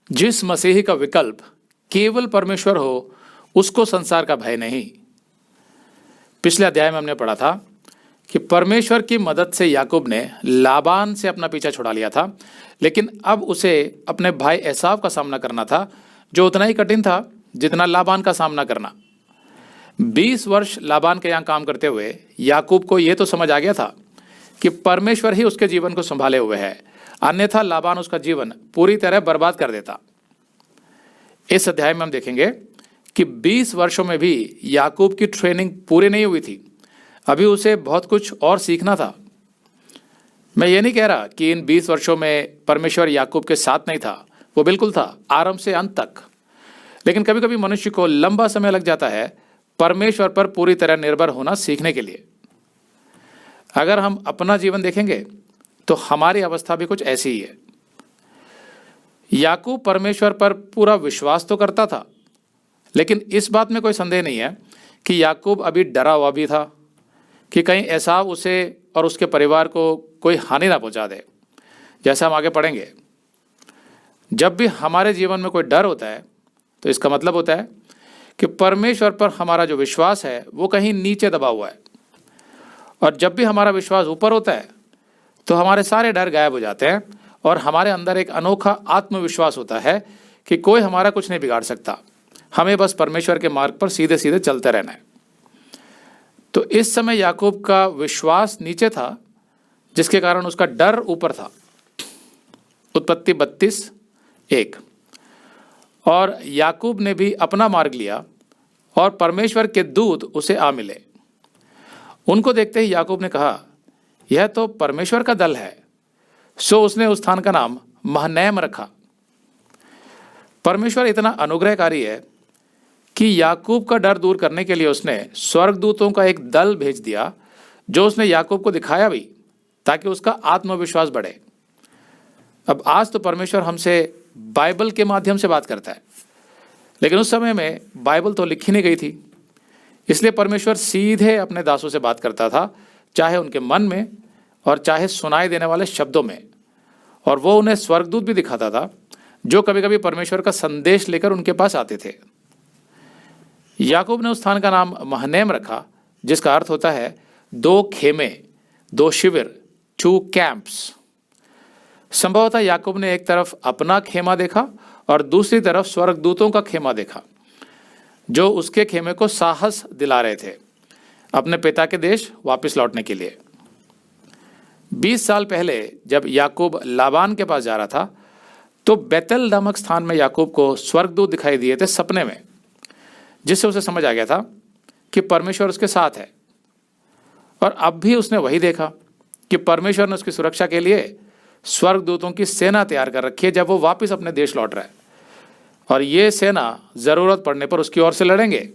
जिस मसीही का विकल्प केवल परमेश्वर हो उसको संसार का भय नहीं। पिछले अध्याय में हमने पढ़ा था कि परमेश्वर की मदद से याकूब ने लाबान से अपना पीछा छुड़ा लिया था, लेकिन अब उसे अपने भाई एसाव का सामना करना था, जो उतना ही कठिन था जितना लाबान का सामना करना। 20 वर्ष लाबान के यहाँ काम करते हुए याकूब को यह तो समझ आ गया था कि परमेश्वर ही उसके जीवन को संभाले हुए है, अन्यथा लाबान उसका जीवन पूरी तरह बर्बाद कर देता। इस अध्याय में हम देखेंगे कि 20 वर्षों में भी याकूब की ट्रेनिंग पूरी नहीं हुई थी, अभी उसे बहुत कुछ और सीखना था। मैं ये नहीं कह रहा कि इन 20 वर्षों में परमेश्वर याकूब के साथ नहीं था, वो बिल्कुल था, आरंभ से अंत तक। लेकिन कभी कभी मनुष्य को लंबा समय लग जाता है परमेश्वर पर पूरी तरह निर्भर होना सीखने के लिए। अगर हम अपना जीवन देखेंगे तो हमारी अवस्था भी कुछ ऐसी ही है। याकूब परमेश्वर पर पूरा विश्वास तो करता था, लेकिन इस बात में कोई संदेह नहीं है कि याकूब अभी डरा हुआ भी था कि कहीं एसाव उसे और उसके परिवार को कोई हानि ना पहुंचा दे। जैसा हम आगे पढ़ेंगे, जब भी हमारे जीवन में कोई डर होता है तो इसका मतलब होता है कि परमेश्वर पर हमारा जो विश्वास है वो कहीं नीचे दबा हुआ है, और जब भी हमारा विश्वास ऊपर होता है तो हमारे सारे डर गायब हो जाते हैं और हमारे अंदर एक अनोखा आत्मविश्वास होता है कि कोई हमारा कुछ नहीं बिगाड़ सकता, हमें बस परमेश्वर के मार्ग पर सीधे सीधे चलते रहना है। तो इस समय याकूब का विश्वास नीचे था, जिसके कारण उसका डर ऊपर था। उत्पत्ति 32:1। और याकूब ने भी अपना मार्ग लिया और परमेश्वर के दूत उसे आ मिले। उनको देखते ही याकूब ने कहा, यह तो परमेश्वर का दल है। सो उसने उस स्थान का नाम महनैम रखा। परमेश्वर इतना अनुग्रहकारी है कि याकूब का डर दूर करने के लिए उसने स्वर्गदूतों का एक दल भेज दिया, जो उसने याकूब को दिखाया भी, ताकि उसका आत्मविश्वास बढ़े। अब आज तो परमेश्वर हमसे बाइबल के माध्यम से बात करता है, लेकिन उस समय में बाइबल तो लिखी नहीं गई थी, इसलिए परमेश्वर सीधे अपने दासों से बात करता था, चाहे उनके मन में और चाहे सुनाई देने वाले शब्दों में। और वो उन्हें स्वर्गदूत भी दिखाता था, जो कभी कभी परमेश्वर का संदेश लेकर उनके पास आते थे। याकूब ने उस स्थान का नाम महनैम रखा, जिसका अर्थ होता है 2 खेमे, 2 शिविर, 2 कैंप्स। संभवतः याकूब ने एक तरफ अपना खेमा देखा और दूसरी तरफ स्वर्गदूतों का खेमा देखा, जो उसके खेमे को साहस दिला रहे थे अपने पिता के देश वापस लौटने के लिए। 20 साल पहले जब याकूब लाबान के पास जा रहा था, तो बेतल नामक स्थान में याकूब को स्वर्गदूत दिखाई दिए थे सपने में, जिससे उसे समझ आ गया था कि परमेश्वर उसके साथ है। और अब भी उसने वही देखा कि परमेश्वर ने उसकी सुरक्षा के लिए स्वर्गदूतों की सेना तैयार कर रखी है जब वो वापस अपने देश लौट रहा है, और ये सेना जरूरत पड़ने पर उसकी ओर से लड़ेंगे।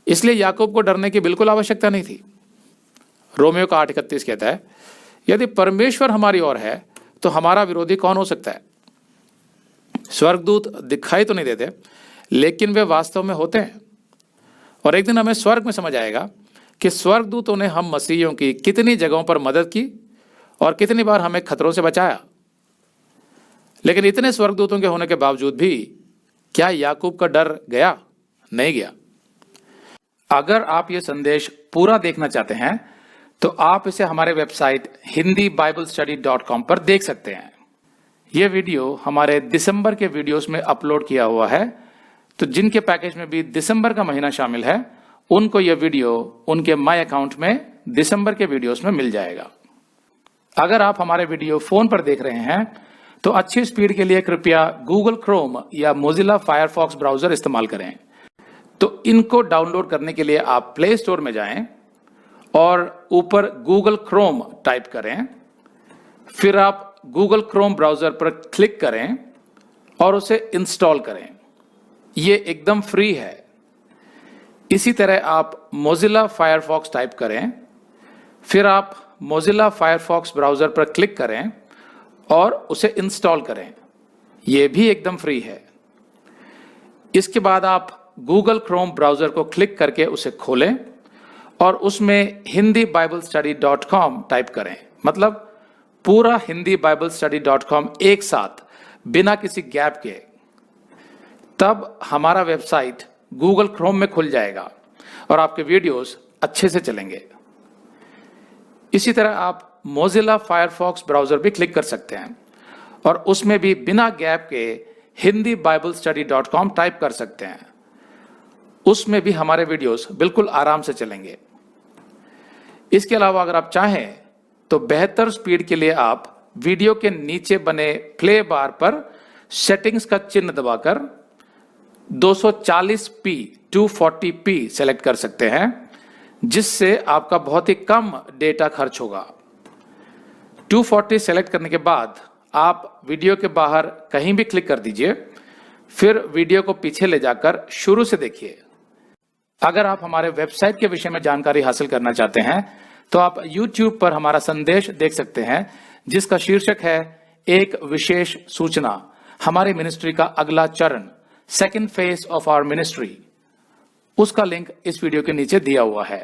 इसलिए याकूब को डरने की बिल्कुल आवश्यकता नहीं थी। रोमियो का 8:31 कहता है, यदि परमेश्वर हमारी ओर है तो हमारा विरोधी कौन हो सकता है। स्वर्गदूत दिखाई तो नहीं देते, लेकिन वे वास्तव में होते हैं। और एक दिन हमें स्वर्ग में समझ आएगा कि स्वर्गदूतों ने हम मसीहियों की कितनी जगहों पर मदद की और कितनी बार हमें खतरों से बचाया। लेकिन इतने स्वर्गदूतों के होने के बावजूद भी क्या याकूब का डर गया? नहीं गया। अगर आप ये संदेश पूरा देखना चाहते हैं तो आप इसे हमारे वेबसाइट hindiBiblestudy.com पर देख सकते हैं। ये वीडियो हमारे दिसंबर के वीडियोस में अपलोड किया हुआ है, तो जिनके पैकेज में भी दिसंबर का महीना शामिल है, उनको यह वीडियो उनके माय अकाउंट में दिसंबर के वीडियोस में मिल जाएगा। अगर आप हमारे वीडियो फोन पर देख रहे हैं तो अच्छी स्पीड के लिए कृपया गूगल क्रोम या मोजिला फायरफॉक्स ब्राउजर इस्तेमाल करें। तो इनको डाउनलोड करने के लिए आप प्ले स्टोर में जाएं और ऊपर गूगल क्रोम टाइप करें, फिर आप गूगल क्रोम ब्राउजर पर क्लिक करें और उसे इंस्टॉल करें। ये एकदम फ्री है। इसी तरह आप मोजिला फायरफॉक्स टाइप करें, फिर आप मोजिला फायरफॉक्स ब्राउजर पर क्लिक करें और उसे इंस्टॉल करें। यह भी एकदम फ्री है। इसके बाद आप गूगल क्रोम ब्राउजर को क्लिक करके उसे खोलें और उसमें hindiBiblestudy.com टाइप करें, मतलब पूरा hindiBiblestudy.com एक साथ बिना किसी गैप के, तब हमारा वेबसाइट गूगल क्रोम में खुल जाएगा और आपके वीडियोस अच्छे से चलेंगे। इसी तरह आप मोजिला फायरफॉक्स ब्राउजर भी क्लिक कर सकते हैं और उसमें भी बिना गैप के hindiBiblestudy.com टाइप कर सकते हैं। उसमें भी हमारे वीडियोस बिल्कुल आराम से चलेंगे। इसके अलावा अगर आप चाहें तो बेहतर स्पीड के लिए आप वीडियो के नीचे बने प्ले बार पर सेटिंग्स का चिन्ह दबाकर 240p 240p सेलेक्ट कर सकते हैं, जिससे आपका बहुत ही कम डेटा खर्च होगा। 240 सेलेक्ट करने के बाद आप वीडियो के बाहर कहीं भी क्लिक कर दीजिए, फिर वीडियो को पीछे ले जाकर शुरू से देखिए। अगर आप हमारे वेबसाइट के विषय में जानकारी हासिल करना चाहते हैं तो आप YouTube पर हमारा संदेश देख सकते हैं, जिसका शीर्षक है एक विशेष सूचना, हमारी मिनिस्ट्री का अगला चरण, second phase of our ministry. उसका लिंक इस वीडियो के नीचे दिया हुआ है।